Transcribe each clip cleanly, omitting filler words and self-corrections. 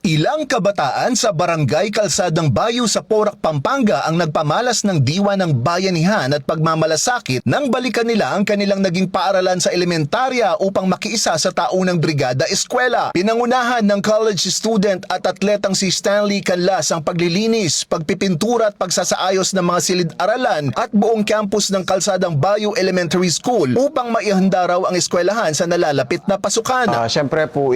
Ilang kabataan sa Barangay Calsadang Bayo sa Porac, Pampanga ang nagpamalas ng diwa ng bayanihan at pagmamalasakit nang balikan nila ang kanilang naging paaralan sa elementarya upang makiisa sa taunang brigada eskwela. Pinangunahan ng college student at atletang si Stanley Canlas ang paglilinis, pagpipintura at pagsasaayos ng mga silid-aralan at buong campus ng Calsadang Bayo Elementary School upang maihanda raw ang eskwelahan sa nalalapit na pasukan. Siyempre po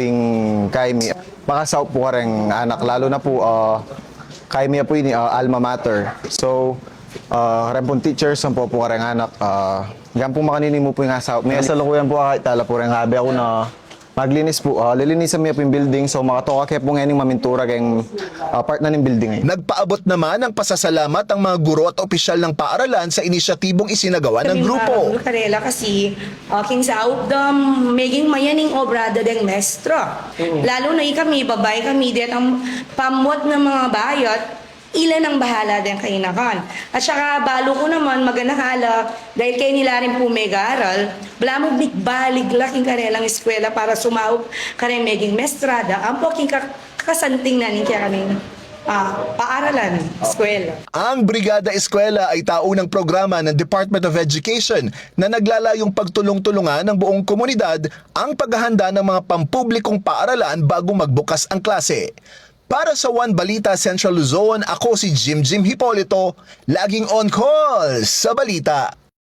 kami makasaw po ka rin anak, lalo na po kami po ini alma mater. So rin po teachers ang po ka rin anak. Yan po makanini mo po yung asaw. May salukuyan po kahit tala po rin habi ako na maglinis po. Lilinisan mo po yung building, so makatoka kaya po ngayon yung mamintura kayong part na ng building ngayon. Nagpaabot naman ng pasasalamat ang mga guro at opisyal ng paaralan sa inisyatibong isinagawa ng grupo. Karela kasi king sa outdom maging mayaning obrada ng mestro. Lalo na kami, babay kami din ang pamot ng mga bayot, ilan ang bahala din kainakan. At saka balo ko naman maganahala dahil kayo nila rin po meg-aral, wala mo bigbalig laking karelang eskwela para sumaup kare meging mestrada. Ang po king kasanting na kaya kami paaralan, eskwela. Ang Brigada Eskwela ay taunang programa ng Department of Education na naglalayong pagtulong-tulungan ng buong komunidad ang paghahanda ng mga pampublikong paaralan bago magbukas ang klase. Para sa One Balita Central Luzon, ako si Jim Hipolito, laging on call sa balita.